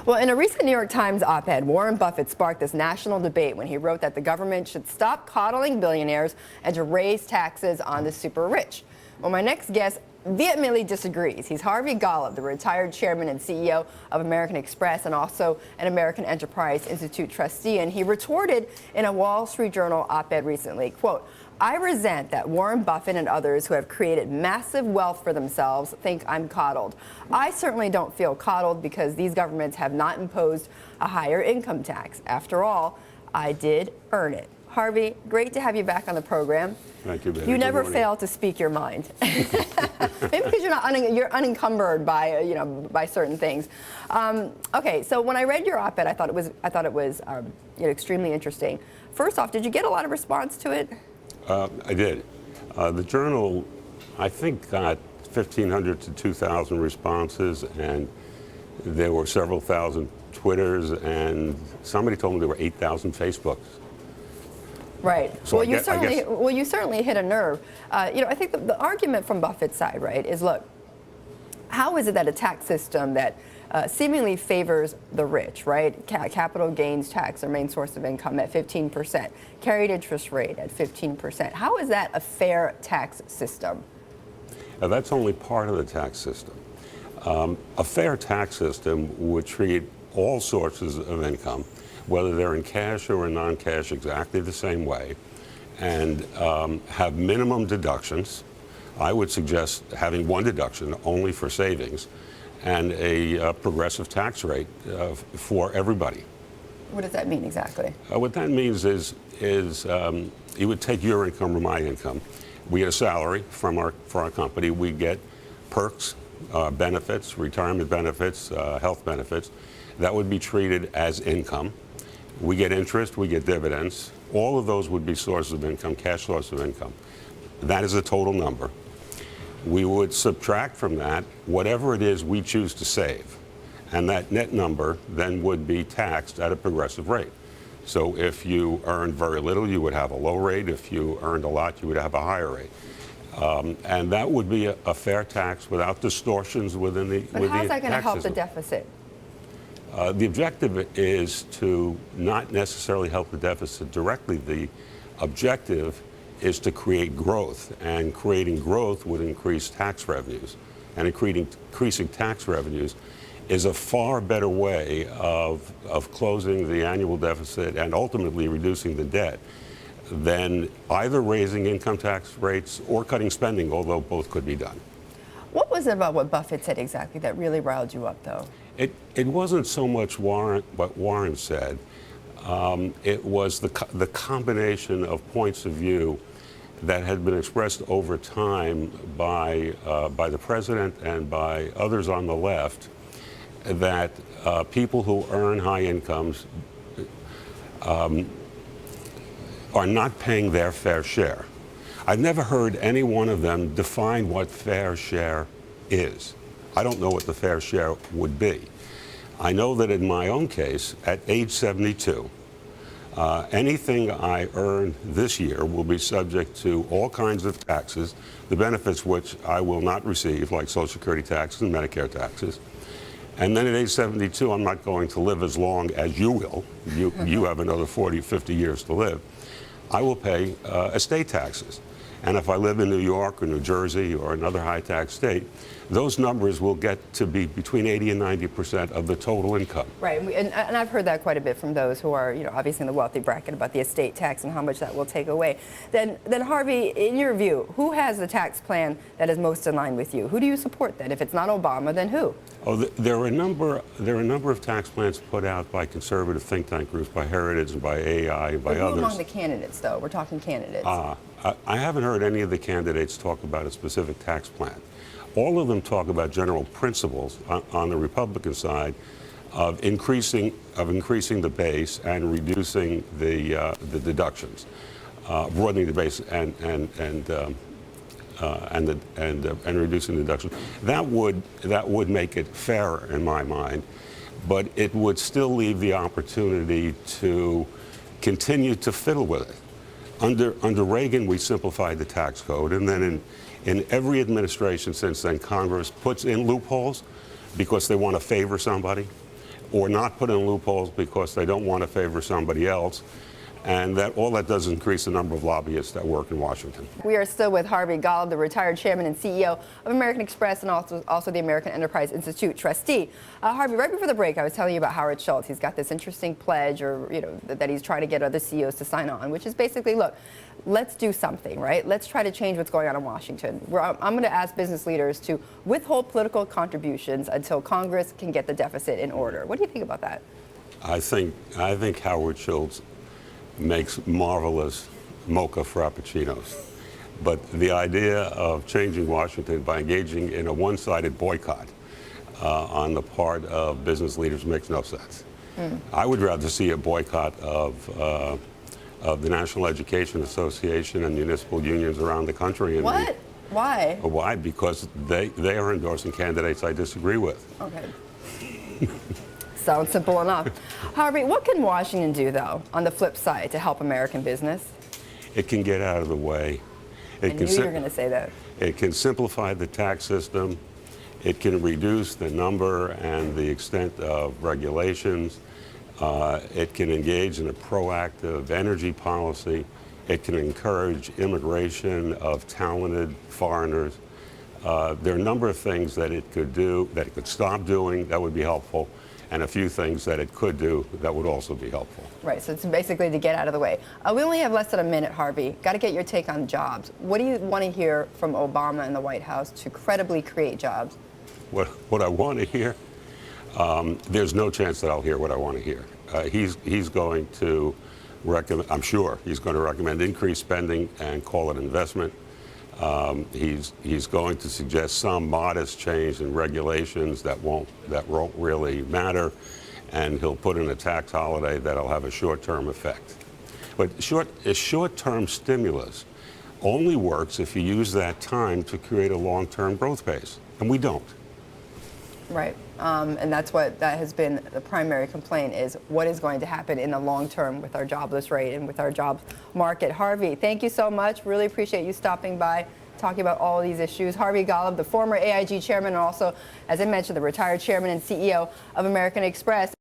Well, in a recent New York Times op-ed, Warren Buffett sparked this national debate when he wrote that the government should stop coddling billionaires and to raise taxes on the super rich. Well, my next guest vehemently disagrees. He's Harvey Golub, the retired chairman and CEO of American Express and also an American Enterprise Institute trustee, and he retorted in a Wall Street Journal op-ed recently, quote, "I resent that Warren Buffett and others who have created massive wealth for themselves think I'm coddled. I certainly don't feel coddled because these governments have not imposed a higher income tax. After all, I did earn it." Harvey, great to have you back on the program. Thank you, Betty. You never fail to speak your mind. Maybe because you're unencumbered by by certain things. Okay, so when I read your op-ed, I thought it was extremely interesting. First off, did you get a lot of response to it? I did. The Journal, I think, got 1,500 to 2,000 responses, and there were several thousand Twitters, and somebody told me there were 8,000 Facebooks. Right. So you certainly hit a nerve. I think the argument from Buffett's side, right, is look, how is it that a tax system that seemingly favors the rich, right? Capital gains tax, their main source of income, at 15%, carried interest rate at 15%. How is that a fair tax system? Now, that's only part of the tax system. A fair tax system would treat all sources of income, whether they're in cash or in non-cash, exactly the same way, and have minimum deductions. I would suggest having one deduction only for savings, and a progressive tax rate for everybody. What does that mean exactly? What that means is you would take your income or my income. We get a salary for our company. We get perks, benefits, retirement benefits, health benefits. That would be treated as income. We get interest, we get dividends. All of those would be sources of income, cash source of income. That is a total number. We would subtract from that whatever it is we choose to save. And that net number then would be taxed at a progressive rate. So if you earned very little, you would have a low rate. If you earned a lot, you would have a higher rate. And that would be a fair tax without distortions within the tax system. But how's that going to help the deficit? The objective is to not necessarily help the deficit directly. The objective is to create growth, and creating growth would increase tax revenues. And increasing tax revenues is a far better way of closing the annual deficit and ultimately reducing the debt than either raising income tax rates or cutting spending, although both could be done. What was it about what Buffett said exactly that really riled you up, though? It wasn't so much what Warren said. It was the combination of points of view that had been expressed over time by the president and by others on the left, that people who earn high incomes are not paying their fair share. I've never heard any one of them define what fair share is. I don't know what the fair share would be. I know that in my own case, at age 72, anything I earn this year will be subject to all kinds of taxes, the benefits which I will not receive, like Social Security taxes and Medicare taxes. And then at age 72, I'm not going to live as long as you will. You have another 40, 50 years to live. I will pay estate taxes. And if I live in New York or New Jersey or another high-tax state, those numbers will get to be between 80 and 90% of the total income. Right, and I've heard that quite a bit from those who are, obviously in the wealthy bracket about the estate tax and how much that will take away. Then Harvey, in your view, who has the tax plan that is most in line with you? Who do you support then? If it's not Obama, then who? Oh, there are a number of tax plans put out by conservative think tank groups, by Heritage and by AI and by others. Who among the candidates, though? We're talking candidates. I haven't heard any of the candidates talk about a specific tax plan. All of them talk about general principles on the Republican side of increasing the base and reducing the deductions, broadening the base and reducing the deductions. That would make it fairer in my mind, but it would still leave the opportunity to continue to fiddle with it. Under Reagan, we simplified the tax code, and then in every administration since then, Congress puts in loopholes because they want to favor somebody, or not put in loopholes because they don't want to favor somebody else. And that all that does is increase the number of lobbyists that work in Washington. We are still with Harvey Golub, the retired chairman and CEO of American Express and also the American Enterprise Institute trustee. Harvey, right before the break, I was telling you about Howard Schultz. He's got this interesting pledge, or that he's trying to get other CEOs to sign on, which is basically, look, let's do something, right? Let's try to change what's going on in Washington. I'm going to ask business leaders to withhold political contributions until Congress can get the deficit in order. What do you think about that? I think Howard Schultz makes marvelous mocha frappuccinos. But the idea of changing Washington by engaging in a one-sided boycott on the part of business leaders makes no sense. I would rather see a boycott of the National Education Association and municipal unions around the country. And what? Why? Why? Because they are endorsing candidates I disagree with. Okay. Sounds simple enough. Harvey, what can Washington do, though, on the flip side to help American business? It can get out of the way. I knew you were going to say that. It can simplify the tax system. It can reduce the number and the extent of regulations. It can engage in a proactive energy policy. It can encourage immigration of talented foreigners. There are a number of things that it could do, that it could stop doing, that would be helpful, and a few things that it could do that would also be helpful. Right, so it's basically to get out of the way. We only have less than a minute, Harvey. Got to get your take on jobs. What do you want to hear from Obama and the White House to credibly create jobs? What I want to hear? There's no chance that I'll hear what I want to hear. He's going to recommend, I'm sure, he's going to recommend increased spending and call it investment. He's going to suggest some modest change in regulations that won't really matter, and he'll put in a tax holiday that'll have a short-term effect. But a short-term stimulus only works if you use that time to create a long-term growth base, and we don't. Right, and that has been the primary complaint, is what is going to happen in the long term with our jobless rate and with our jobs market. Harvey, thank you so much. Really appreciate you stopping by, talking about all of these issues. Harvey Golub, the former AIG chairman, and also, as I mentioned, the retired chairman and CEO of American Express.